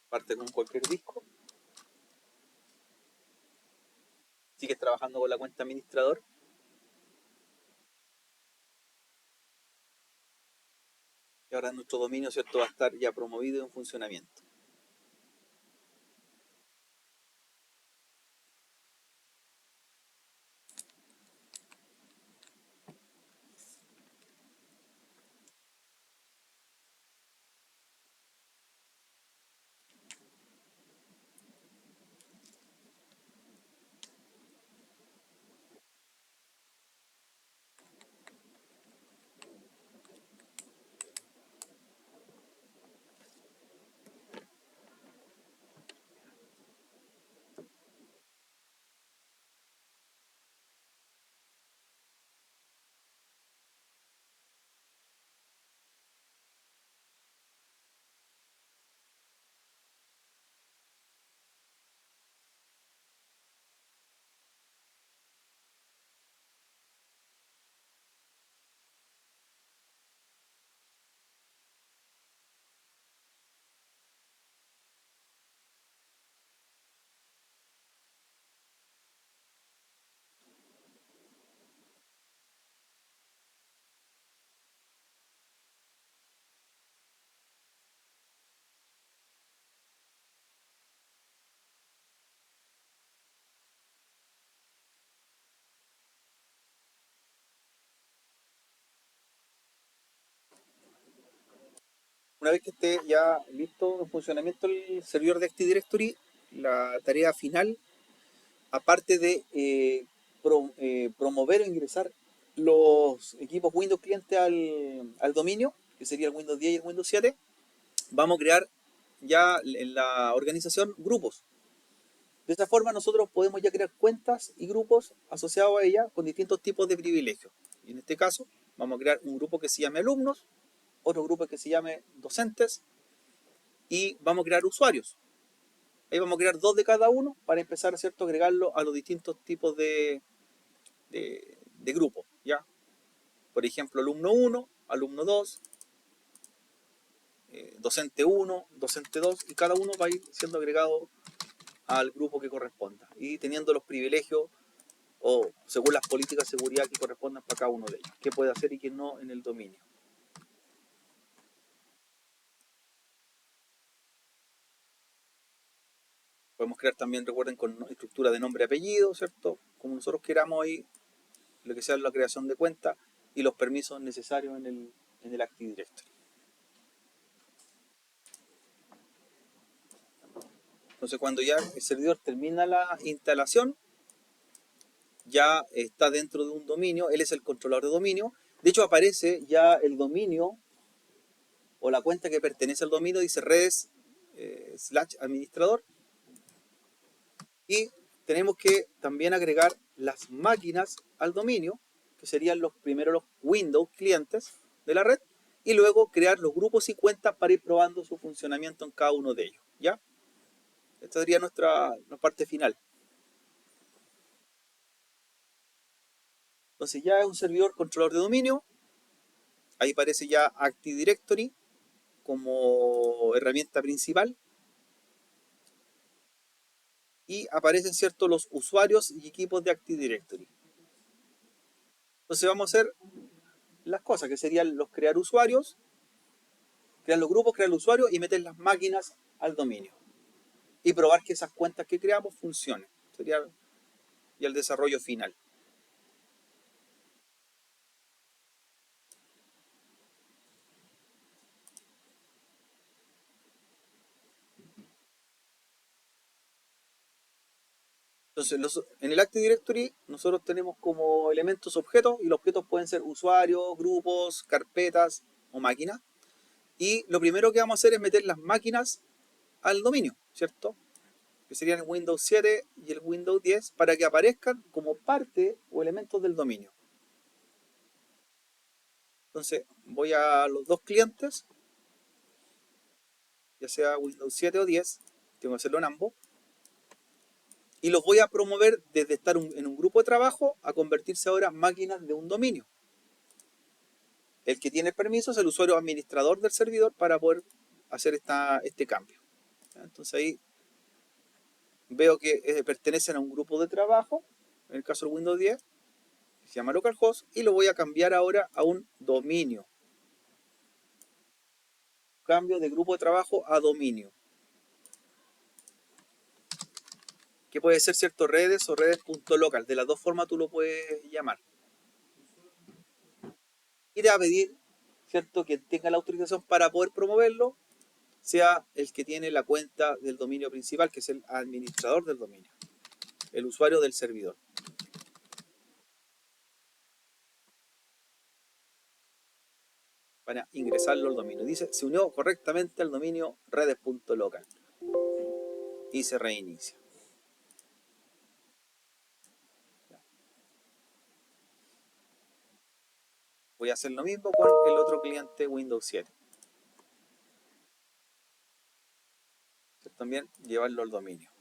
Parte con cualquier disco. Sigues trabajando con la cuenta administrador. Y ahora nuestro dominio, ¿cierto?, va a estar ya promovido y en funcionamiento. Una vez que esté ya listo en funcionamiento el servidor de Active Directory, la tarea final, aparte de promover o ingresar los equipos Windows cliente al dominio, que sería el Windows 10 y el Windows 7, vamos a crear ya en la organización grupos. De esa forma nosotros podemos ya crear cuentas y grupos asociados a ella con distintos tipos de privilegios. Y en este caso vamos a crear un grupo que se llame alumnos, otro grupo que se llame docentes y vamos a crear usuarios. Ahí vamos a crear dos de cada uno para empezar, ¿cierto?, a agregarlo a los distintos tipos de grupos, ¿ya? Por ejemplo, alumno 1, alumno 2, docente 1, docente 2, y cada uno va a ir siendo agregado al grupo que corresponda y teniendo los privilegios o según las políticas de seguridad que correspondan para cada uno de ellos, qué puede hacer y qué no en el dominio. Podemos crear también, recuerden, con estructura de nombre y apellido, ¿cierto? Como nosotros queramos ahí, lo que sea la creación de cuenta y los permisos necesarios en el Active Directory. Entonces, cuando ya el servidor termina la instalación, ya está dentro de un dominio, él es el controlador de dominio. De hecho, aparece ya el dominio o la cuenta que pertenece al dominio, dice redes / administrador. Y tenemos que también agregar las máquinas al dominio, que serían los primeros los Windows clientes de la red, y luego crear los grupos y cuentas para ir probando su funcionamiento en cada uno de ellos, ¿ya? Esta sería nuestra parte final. Entonces ya es un servidor controlador de dominio. Ahí aparece ya Active Directory como herramienta principal. y aparecen, ¿cierto?, los usuarios y equipos de Active Directory. Entonces vamos a hacer las cosas, que serían los crear usuarios, crear los grupos, crear el usuario y meter las máquinas al dominio. Y probar que esas cuentas que creamos funcionen. Sería ya el desarrollo final. Entonces, en el Active Directory nosotros tenemos como elementos objetos y los objetos pueden ser usuarios, grupos, carpetas o máquinas. Y lo primero que vamos a hacer es meter las máquinas al dominio, ¿cierto? Que serían el Windows 7 y el Windows 10 para que aparezcan como parte o elementos del dominio. Entonces voy a los dos clientes, ya sea Windows 7 o 10, tengo que hacerlo en ambos, y los voy a promover desde estar en un grupo de trabajo a convertirse ahora en máquinas de un dominio. El que tiene el permiso es el usuario administrador del servidor para poder hacer este cambio. Entonces ahí veo que pertenecen a un grupo de trabajo, en el caso del Windows 10, que se llama localhost, y lo voy a cambiar ahora a un dominio. Cambio de grupo de trabajo a dominio. Que puede ser, ¿cierto?, redes o redes.local. De las dos formas tú lo puedes llamar. Y te va a pedir, ¿cierto?, que tenga la autorización para poder promoverlo, sea el que tiene la cuenta del dominio principal, que es el administrador del dominio, el usuario del servidor. Para ingresarlo al dominio. Dice, se unió correctamente al dominio redes.local. Y se reinicia. Voy a hacer lo mismo con el otro cliente Windows 7. También llevarlo al dominio.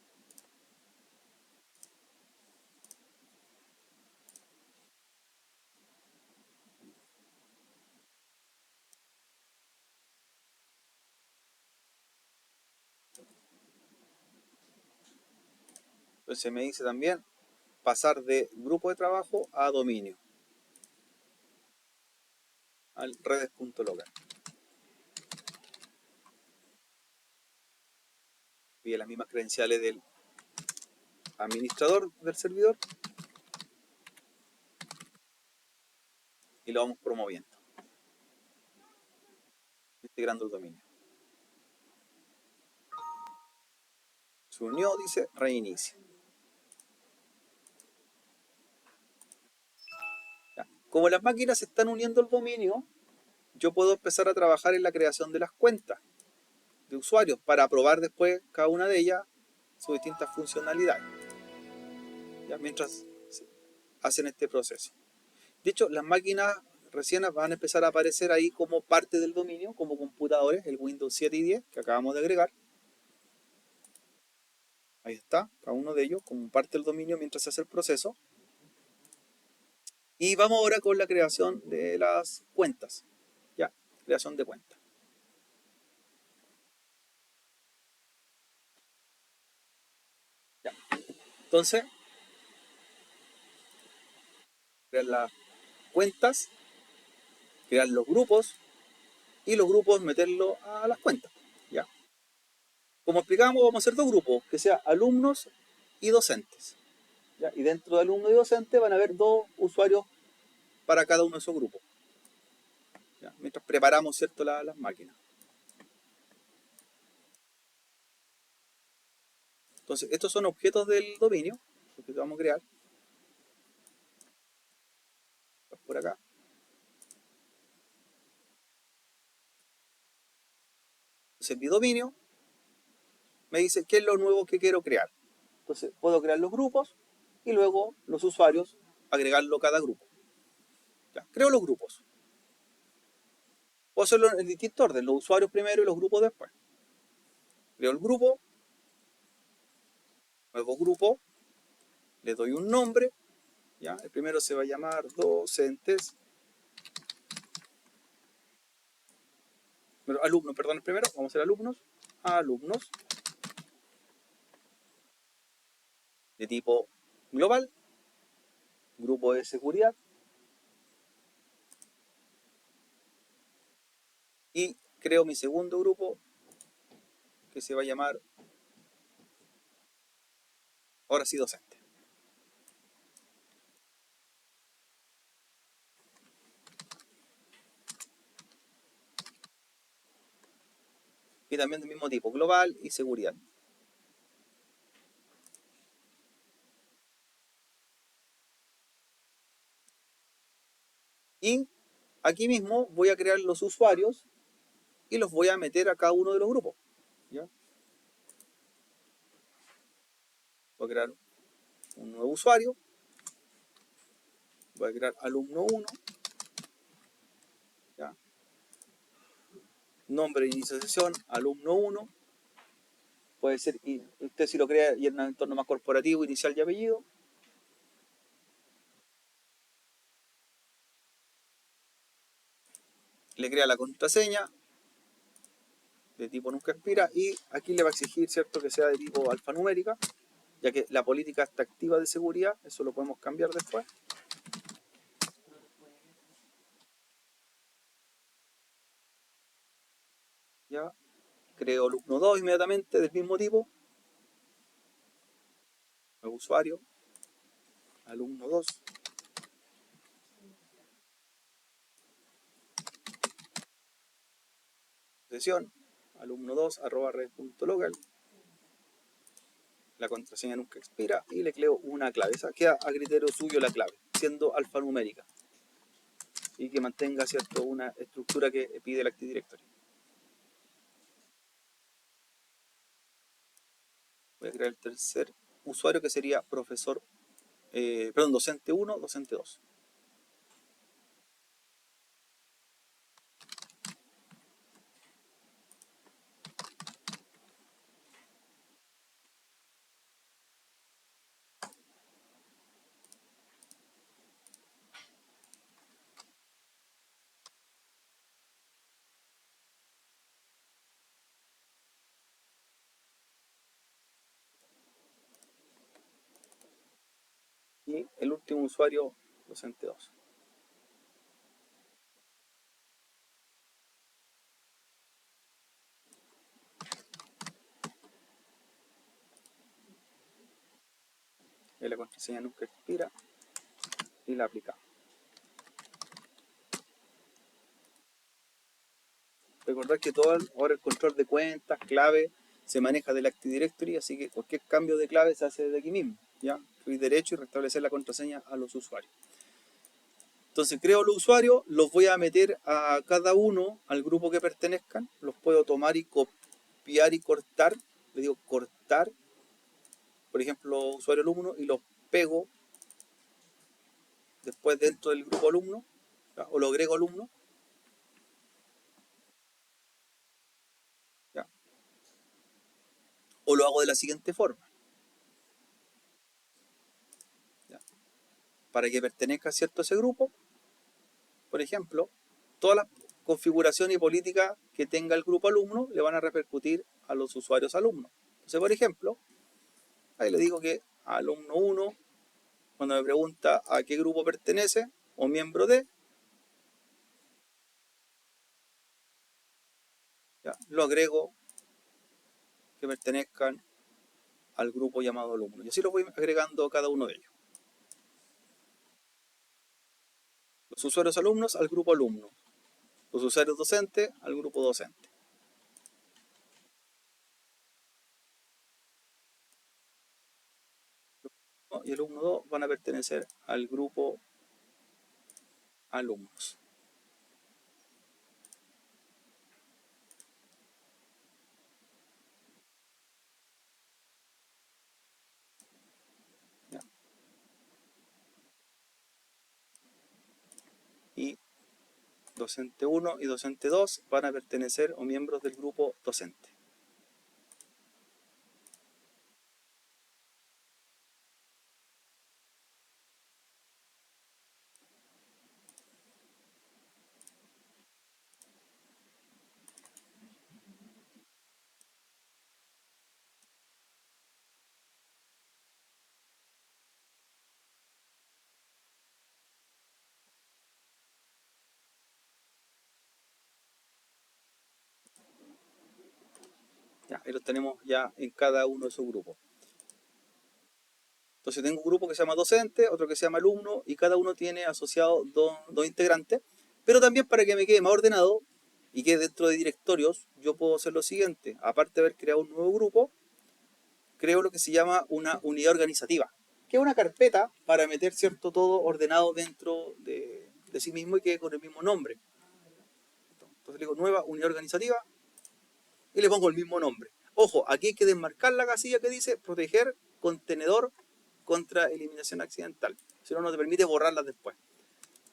Entonces me dice también pasar de grupo de trabajo a dominio, al redes.local. Pide las mismas credenciales del administrador del servidor y lo vamos promoviendo, integrando el dominio. Se unió, dice, reinicia. Ya. Como las máquinas se están uniendo al dominio, yo puedo empezar a trabajar en la creación de las cuentas de usuarios para probar después cada una de ellas sus distintas funcionalidades, ya, mientras hacen este proceso. De hecho, las máquinas recién van a empezar a aparecer ahí como parte del dominio, como computadores, el Windows 7 y 10 que acabamos de agregar. Ahí está, cada uno de ellos como parte del dominio mientras se hace el proceso. Y vamos ahora con la creación de las cuentas. Ya, creación de cuentas. Ya. Entonces, crear las cuentas, crear los grupos y los grupos meterlos a las cuentas. Ya. Como explicamos, vamos a hacer dos grupos, que sean alumnos y docentes. ¿Ya? Y dentro de alumnos y docentes van a haber dos usuarios para cada uno de esos grupos. ¿Ya? Mientras preparamos, ¿cierto?, las máquinas. Entonces, estos son objetos del dominio, los que vamos a crear. Por acá. Entonces, mi dominio me dice qué es lo nuevo que quiero crear. Entonces, puedo crear los grupos y luego los usuarios agregarlo a cada grupo. Ya, creo los grupos. Puedo hacerlo en distinto orden, los usuarios primero y los grupos después. Creo el grupo, nuevo grupo, le doy un nombre. ¿Ya? El primero se va a llamar docentes. Alumnos, perdón, el primero, vamos a hacer alumnos. Alumnos. de tipo global, grupo de seguridad, y creo mi segundo grupo que se va a llamar, ahora sí, docente. Y también del mismo tipo, global y seguridad. Y aquí mismo voy a crear los usuarios y los voy a meter a cada uno de los grupos. ¿Ya? Voy a crear un nuevo usuario, voy a crear alumno 1, ¿ya? Nombre de inicio de sesión, alumno 1, puede ser, y usted si lo crea y en un entorno más corporativo, inicial y apellido, le crea la contraseña de tipo nunca expira y aquí le va a exigir, ¿cierto?, que sea de tipo alfanumérica, ya que la política está activa de seguridad, eso lo podemos cambiar después. Ya, creo alumno 2 inmediatamente del mismo tipo, nuevo usuario, alumno 2, sesión, alumno 2 arroba red.local, la contraseña nunca expira y le creo una clave. Esa queda a criterio suyo la clave, siendo alfanumérica y que mantenga, ¿cierto?, una estructura que pide el Active Directory. Voy a crear el tercer usuario que sería profesor, perdón, docente 1, docente 2. Y el último usuario, docente 2. La contraseña nunca expira y la aplicamos. Recordar que todo ahora el control de cuentas, clave, se maneja del Active Directory, así que cualquier cambio de clave se hace desde aquí mismo. ¿Ya? Clic derecho y restablecer la contraseña a los usuarios. Entonces creo los usuarios, los voy a meter a cada uno al grupo que pertenezcan, los puedo tomar y copiar y cortar, le digo cortar, por ejemplo, usuario alumno, y los pego después dentro del grupo alumno, ¿ya? O lo agrego alumno, ¿ya? O lo hago de la siguiente forma, ¿ya? Para que pertenezca, ¿cierto?, a ese grupo, por ejemplo, todas las configuraciones y políticas que tenga el grupo alumno le van a repercutir a los usuarios alumnos. Entonces, por ejemplo, ahí le digo que alumno 1, cuando me pregunta a qué grupo pertenece o miembro de, ¿ya?, lo agrego que pertenezcan al grupo llamado alumno. Y así lo voy agregando cada uno de ellos. Los usuarios alumnos al grupo alumno. Los usuarios docentes al grupo docente. Y el alumno 2 van a pertenecer al grupo alumnos. ¿Ya? Y docente 1 y docente 2 van a pertenecer o miembros del grupo docente. Y los tenemos ya en cada uno de esos grupos. Entonces tengo un grupo que se llama docente, otro que se llama alumno, y cada uno tiene asociados dos integrantes. Pero también para que me quede más ordenado y que dentro de directorios, yo puedo hacer lo siguiente. Aparte de haber creado un nuevo grupo, creo lo que se llama una unidad organizativa, que es una carpeta para meter cierto todo ordenado dentro de sí mismo y que con el mismo nombre. Entonces le digo nueva unidad organizativa y le pongo el mismo nombre. Ojo, aquí hay que desmarcar la casilla que dice proteger contenedor contra eliminación accidental. Si no, no te permite borrarlas después.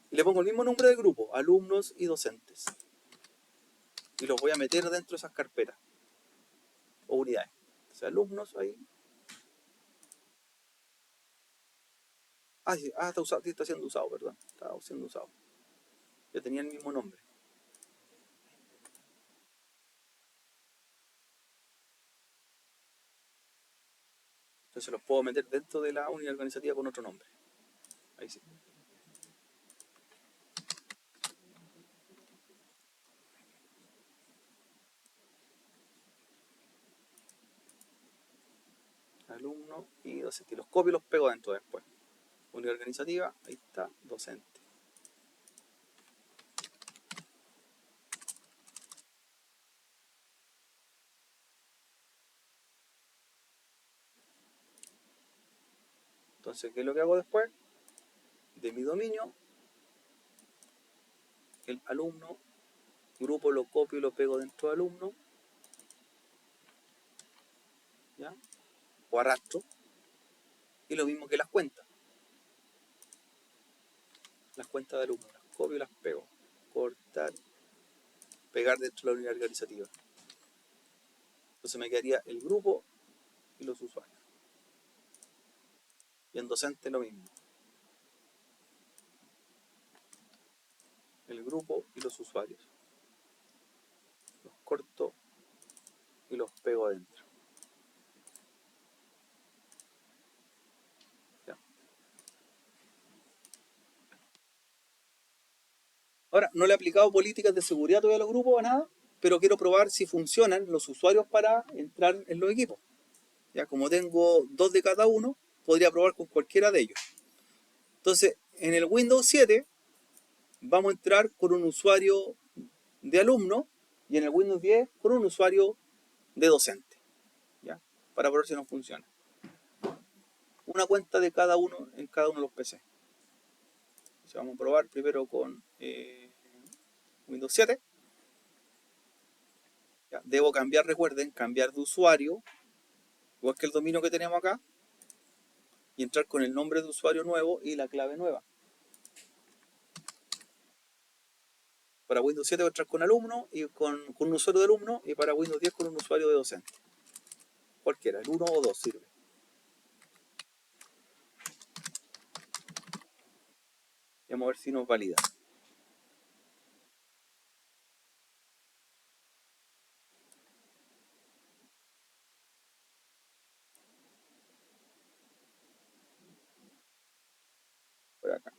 Y le pongo el mismo nombre del grupo, alumnos y docentes. Y los voy a meter dentro de esas carpetas o unidades. O sea, alumnos ahí. Sí, está, usado, está siendo usado, perdón. Está siendo usado. Ya tenía el mismo nombre. Entonces los puedo meter dentro de la unidad organizativa con otro nombre. Ahí sí. Alumno y docente. Y los copio y los pego dentro después. Unidad organizativa, ahí está, docente. Entonces, ¿qué es lo que hago después? De mi dominio, el alumno, grupo lo copio y lo pego dentro de alumno, ¿ya? O arrastro. Y lo mismo que las cuentas de alumnos, las copio y las pego. Cortar, pegar dentro de la unidad organizativa. Entonces me quedaría el grupo y los usuarios. Y en docente lo mismo. El grupo y los usuarios. Los corto y los pego adentro. ¿Ya? Ahora, no le he aplicado políticas de seguridad todavía a los grupos o nada, pero quiero probar si funcionan los usuarios para entrar en los equipos. Ya, como tengo dos de cada uno, podría probar con cualquiera de ellos. Entonces, en el Windows 7 vamos a entrar con un usuario de alumno y en el Windows 10 con un usuario de docente, ¿ya? Para probar si nos funciona. Una cuenta de cada uno en cada uno de los PC. Entonces vamos a probar primero con Windows 7. ¿Ya? Debo cambiar, recuerden, cambiar de usuario, igual que el dominio que tenemos acá, y entrar con el nombre de usuario nuevo y la clave nueva. Para Windows 7 voy a entrar con alumno y con un usuario de alumno, y para Windows 10 con un usuario de docente. Cualquiera, el 1 o 2 sirve. Y vamos a ver si nos valida. Por acá.